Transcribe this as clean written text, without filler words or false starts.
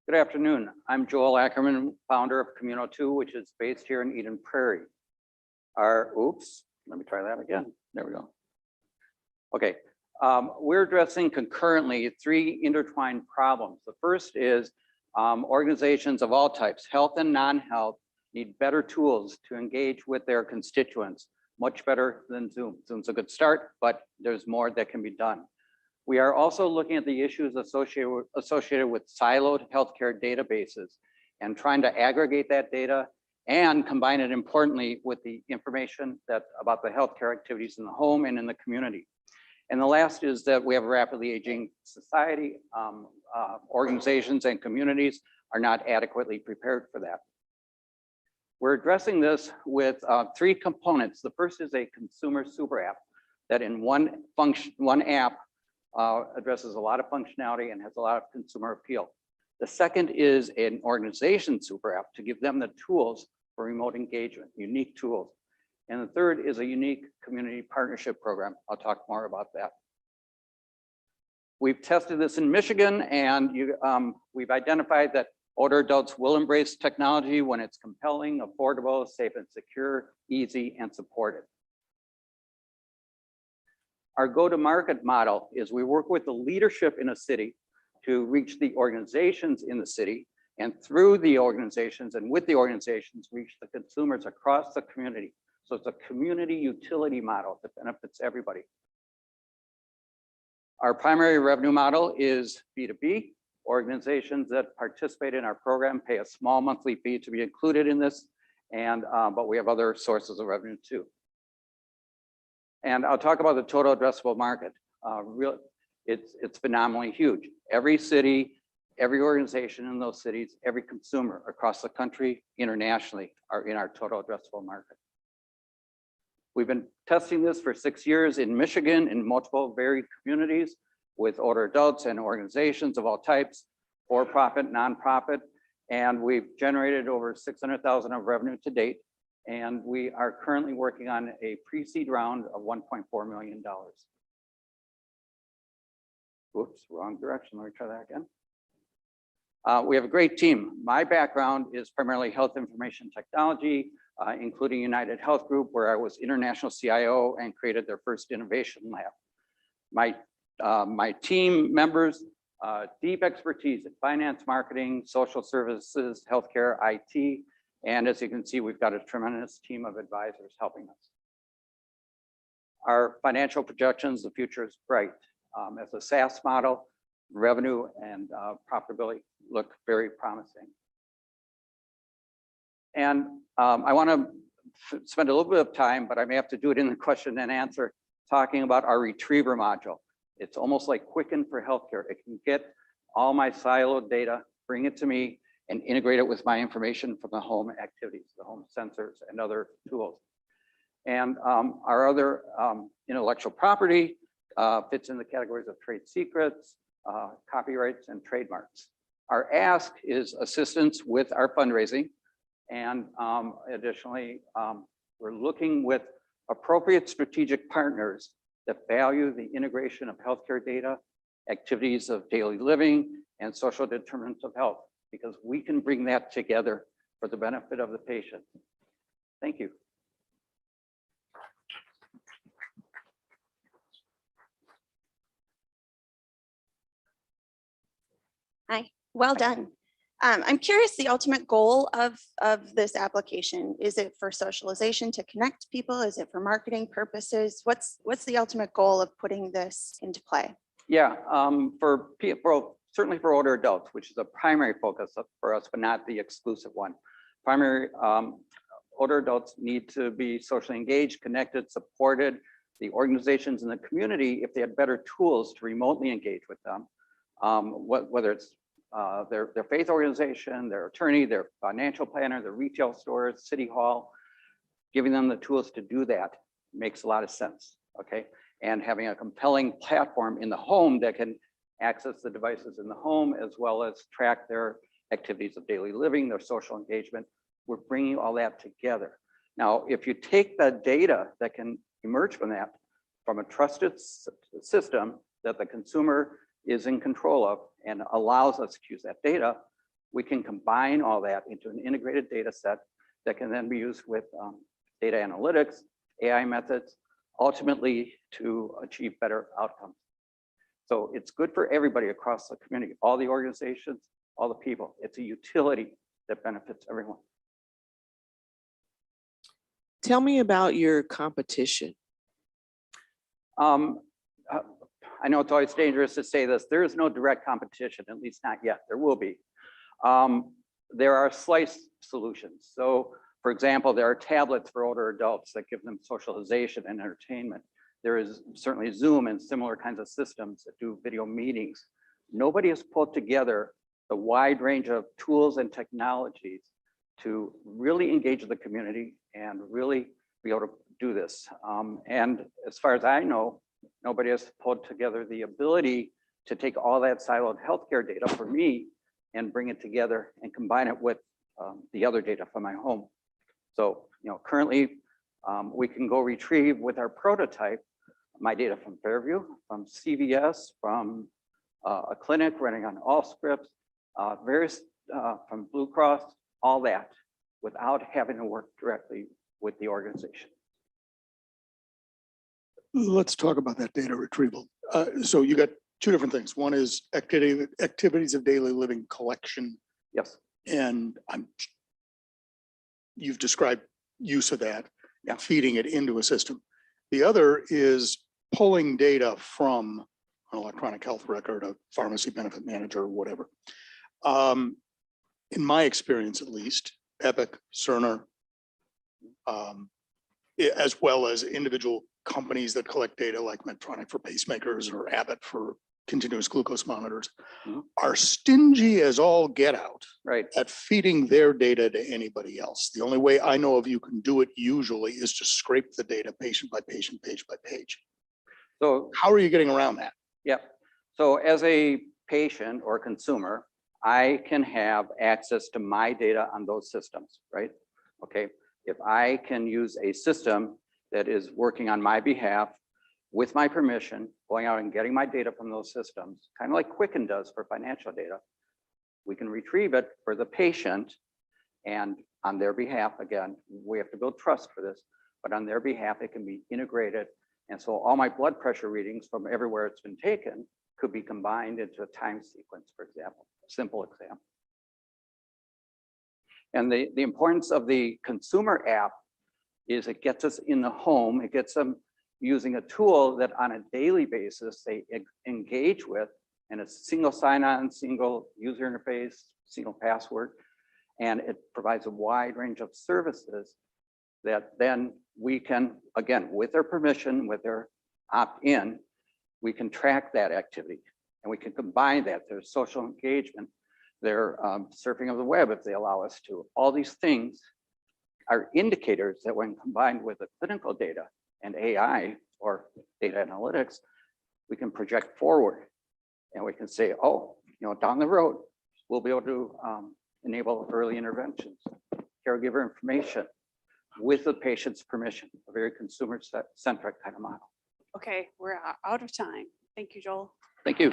Good afternoon. I'm Joel Ackerman, founder of CommunO2, which is based here in Eden Prairie. Let me try that again. There we go. Okay, we're addressing concurrently three intertwined problems. The first is organizations of all types, health and non-health, need better tools to engage with their constituents, much better than Zoom. Zoom's a good start, but there's more that can be done. We are also looking at the issues associated with siloed healthcare databases and trying to aggregate that data and combine it importantly with the information about the healthcare activities in the home and in the community. And the last is that we have a rapidly aging society. Organizations and communities are not adequately prepared for that. We're addressing this with three components. The first is a consumer super app that in one app addresses a lot of functionality and has a lot of consumer appeal. The second is an organization super app to give them the tools for remote engagement, unique tools. And the third is a unique community partnership program. I'll talk more about that. We've tested this in Michigan, and we've identified that older adults will embrace technology when it's compelling, affordable, safe and secure, easy, and supported. Our go-to-market model is we work with the leadership in a city to reach the organizations in the city, and through the organizations and with the organizations, reach the consumers across the community. So it's a community utility model that benefits everybody. Our primary revenue model is B2B. Organizations that participate in our program pay a small monthly fee to be included in this, but we have other sources of revenue too. And I'll talk about the total addressable market. It's phenomenally huge. Every city, every organization in those cities, every consumer across the country, internationally, are in our total addressable market. We've been testing this for 6 years in Michigan in multiple varied communities with older adults and organizations of all types, for-profit, nonprofit, and we've generated over $600,000 of revenue to date. And we are currently working on a pre-seed round of $1.4 million. Oops, wrong direction. Let me try that again. We have a great team. My background is primarily health information technology, including United Health Group, where I was international CIO and created their first innovation lab. My team members, deep expertise in finance, marketing, social services, healthcare, IT, and as you can see, we've got a tremendous team of advisors helping us. Our financial projections, the future is bright. As a SaaS model, revenue and profitability look very promising. And I want to spend a little bit of time, but I may have to do it in the question and answer, talking about our retriever module. It's almost like Quicken for healthcare. It can get all my siloed data, bring it to me, and integrate it with my information from the home activities, the home sensors and other tools. And our other intellectual property fits in the categories of trade secrets, copyrights, and trademarks. Our ask is assistance with our fundraising. And additionally, we're looking with appropriate strategic partners that value the integration of healthcare data, activities of daily living, and social determinants of health, because we can bring that together for the benefit of the patient. Thank you. Hi, well done. I'm curious, the ultimate goal of this application, is it for socialization to connect people? Is it for marketing purposes? What's the ultimate goal of putting this into play? Yeah, for people, certainly for older adults, which is a primary focus for us, but not the exclusive one. Primary, older adults need to be socially engaged, connected, supported. The organizations in the community, if they had better tools to remotely engage with them, whether it's their faith organization, their attorney, their financial planner, their retail stores, city hall, giving them the tools to do that makes a lot of sense, okay? And having a compelling platform in the home that can access the devices in the home, as well as track their activities of daily living, their social engagement. We're bringing all that together. Now, if you take the data that can emerge from that, from a trusted system that the consumer is in control of and allows us to use that data, we can combine all that into an integrated data set that can then be used with data analytics, AI methods, ultimately to achieve better outcomes. So it's good for everybody across the community, all the organizations, all the people. It's a utility that benefits everyone. Tell me about your competition. I know it's always dangerous to say this. There is no direct competition, at least not yet. There will be. There are slice solutions. So, for example, there are tablets for older adults that give them socialization and entertainment. There is certainly Zoom and similar kinds of systems that do video meetings. Nobody has pulled together the wide range of tools and technologies to really engage the community and really be able to do this. And as far as I know, nobody has pulled together the ability to take all that siloed healthcare data for me and bring it together and combine it with the other data from my home. So, currently we can go retrieve with our prototype my data from Fairview, from CVS, from a clinic running on Allscripts, various from Blue Cross, all that without having to work directly with the organization. Let's talk about that data retrieval. So you got two different things. One is activities of daily living collection. Yes. And you've described use of that, Yeah. feeding it into a system. The other is pulling data from an electronic health record, a pharmacy benefit manager, or whatever. In my experience, at least, Epic, Cerner, as well as individual companies that collect data like Medtronic for pacemakers or Abbott for continuous glucose monitors, are stingy as all get out Right. at feeding their data to anybody else. The only way I know of you can do it usually is to scrape the data patient by patient, page by page. So, How are you getting around that? yeah. So as a patient or consumer, I can have access to my data on those systems, right? Okay. If I can use a system that is working on my behalf with my permission, going out and getting my data from those systems, kind of like Quicken does for financial data, we can retrieve it for the patient and on their behalf, again, we have to build trust for this, but on their behalf, it can be integrated. And so all my blood pressure readings from everywhere it's been taken could be combined into a time sequence, for example, simple example. And the importance of the consumer app is it gets us in the home, it gets them using a tool that on a daily basis they engage with, and it's single sign-on, single user interface, single password, and it provides a wide range of services that then we can, again, with their permission, with their opt-in, we can track that activity and we can combine that. There's social engagement, their surfing of the web if they allow us to. All these things are indicators that when combined with the clinical data and AI or data analytics, we can project forward and we can say, oh, down the road, we'll be able to enable early interventions, caregiver information with the patient's permission, a very consumer-centric kind of model. Okay, we're out of time. Thank you, Joel. Thank you.